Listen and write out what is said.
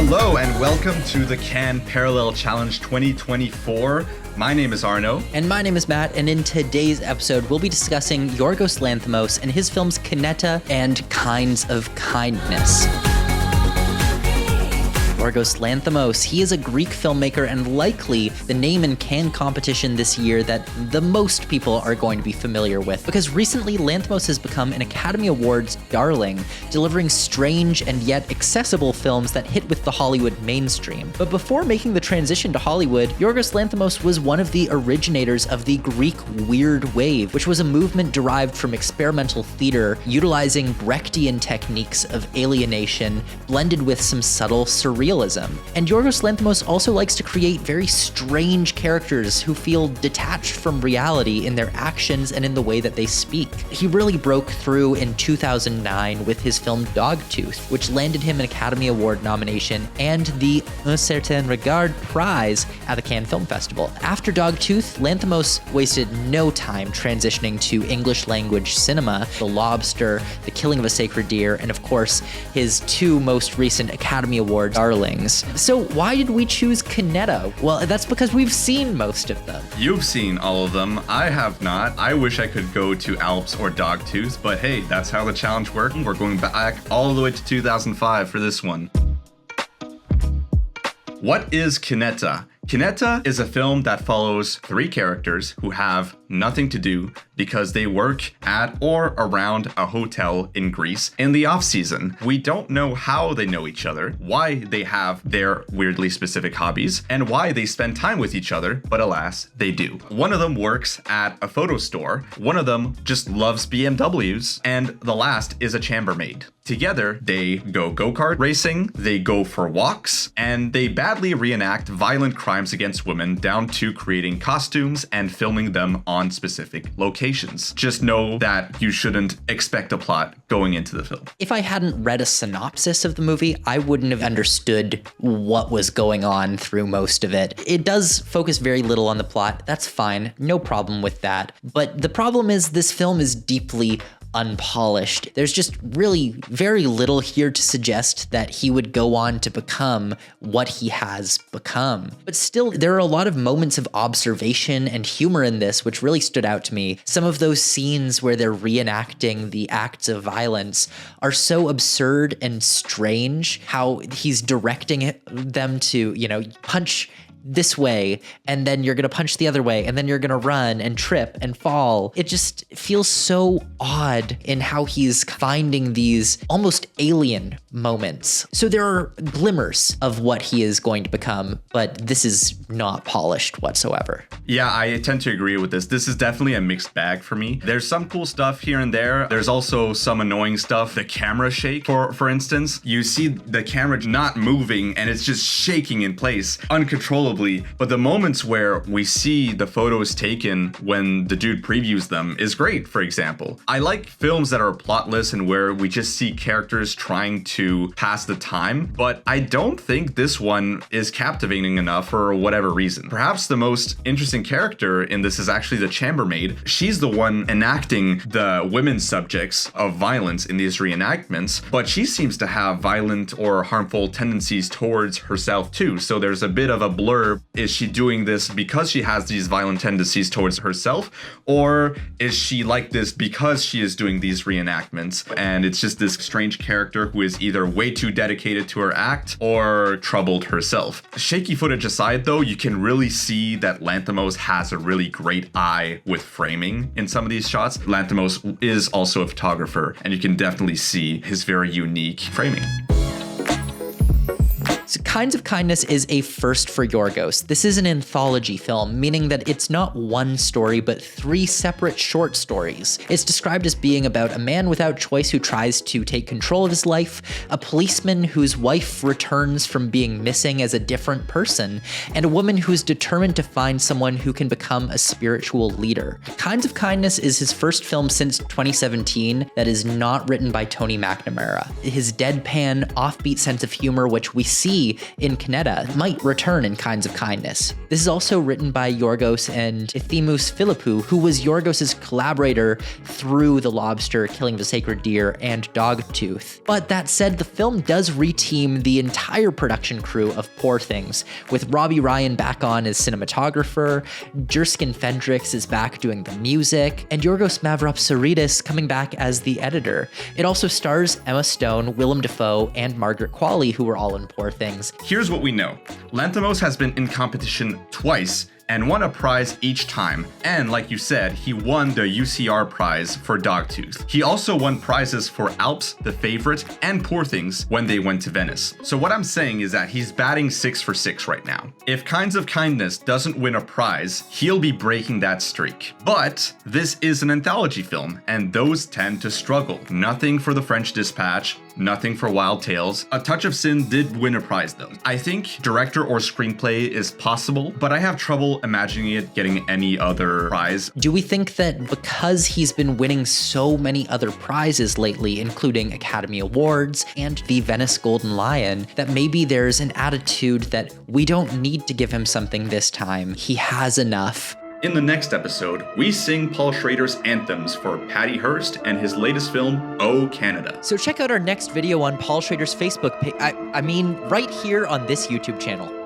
Hello and welcome to the Cannes Parallel Challenge 2024. My name is Arno. And my name is Matt, and in today's episode, we'll be discussing Yorgos Lanthimos and his films Kinetta and Kinds of Kindness. Yorgos Lanthimos, he is a Greek filmmaker and likely the name in Cannes competition this year that the most people are going to be familiar with, because recently Lanthimos has become an Academy Awards darling, delivering strange and yet accessible films that hit with the Hollywood mainstream. But before making the transition to Hollywood, Yorgos Lanthimos was one of the originators of the Greek Weird Wave, which was a movement derived from experimental theater utilizing Brechtian techniques of alienation blended with some subtle surrealism. And Yorgos Lanthimos also likes to create very strange characters who feel detached from reality in their actions and in the way that they speak. He really broke through in 2009 with his film Dogtooth, which landed him an Academy Award nomination and the Un Certain Regard prize at the Cannes Film Festival. After Dogtooth, Lanthimos wasted no time transitioning to English language cinema, The Lobster, The Killing of a Sacred Deer, and of course, his two most recent Academy Award darlings. So why did we choose Kinetta? Well, that's because we've seen most of them. You've seen all of them. I have not. I wish I could go to Alps or Dogtooth, but hey, that's how the challenge worked. We're going back all the way to 2005 for this one. What is Kinetta? Kinetta is a film that follows three characters who have nothing to do because they work at or around a hotel in Greece in the off-season. We don't know how they know each other, why they have their weirdly specific hobbies, and why they spend time with each other, but alas, they do. One of them works at a photo store, one of them just loves BMWs, and the last is a chambermaid. Together, they go-kart racing, they go for walks, and they badly reenact violent crimes against women down to creating costumes and filming them on specific locations. Just know that you shouldn't expect a plot going into the film. If I hadn't read a synopsis of the movie, I wouldn't have understood what was going on through most of it. It does focus very little on the plot. That's fine. No problem with that. But the problem is this film is deeply unpolished. There's just really very little here to suggest that he would go on to become what he has become. But still, there are a lot of moments of observation and humor in this which really stood out to me. Some of those scenes where they're reenacting the acts of violence are so absurd and strange. How he's directing them to, punch this way, and then you're gonna punch the other way, and then you're gonna run and trip and fall. It just feels so odd in how he's finding these almost alien moments. So there are glimmers of what he is going to become, but this is not polished whatsoever. Yeah, I tend to agree with this. This is definitely a mixed bag for me. There's some cool stuff here and there. There's also some annoying stuff. The camera shake, for instance. You see the camera not moving and it's just shaking in place uncontrollably. But the moments where we see the photos taken when the dude previews them is great, for example. I like films that are plotless and where we just see characters trying to pass the time, but I don't think this one is captivating enough for whatever reason. Perhaps the most interesting character in this is actually the chambermaid. She's the one enacting the women's subjects of violence in these reenactments, but she seems to have violent or harmful tendencies towards herself too. So there's a bit of a blur. Is she doing this because she has these violent tendencies towards herself, or is she like this because she is doing these reenactments? And it's just this strange character who is either way too dedicated to her act or troubled herself. Shaky footage aside though, you can really see that Lanthimos has a really great eye with framing in some of these shots. Lanthimos is also a photographer, and you can definitely see his very unique framing. So Kinds of Kindness is a first for Yorgos. This is an anthology film, meaning that it's not one story, but three separate short stories. It's described as being about a man without choice who tries to take control of his life, a policeman whose wife returns from being missing as a different person, and a woman who's determined to find someone who can become a spiritual leader. Kinds of Kindness is his first film since 2017 that is not written by Tony McNamara. His deadpan, offbeat sense of humor, which we see in Kinetta might return in Kinds of Kindness. This is also written by Yorgos and Lanthimos Philippou, who was Yorgos's collaborator through The Lobster, Killing of a Sacred Deer, and Dogtooth. But that said, the film does reteam the entire production crew of Poor Things, with Robbie Ryan back on as cinematographer, Jerskin Fendrix is back doing the music, and Yorgos Mavropsaridis coming back as the editor. It also stars Emma Stone, Willem Dafoe, and Margaret Qualley, who were all in Poor Things. Here's what we know. Lanthimos has been in competition twice and won a prize each time. And like you said, he won the UCR prize for Dogtooth. He also won prizes for Alps, The Favorite, and Poor Things when they went to Venice. So what I'm saying is that he's batting 6 for 6 right now. If Kinds of Kindness doesn't win a prize, he'll be breaking that streak. But this is an anthology film, and those tend to struggle. Nothing for The French Dispatch, nothing for Wild Tales. A Touch of Sin did win a prize though. I think director or screenplay is possible, but I have trouble imagining it getting any other prize. Do we think that because he's been winning so many other prizes lately, including Academy Awards and the Venice Golden Lion, that maybe there's an attitude that we don't need to give him something this time, he has enough? In the next episode, we sing Paul Schrader's anthems for Patty Hearst and his latest film, Oh Canada. So check out our next video on Paul Schrader's Facebook page. I mean, right here on this YouTube channel.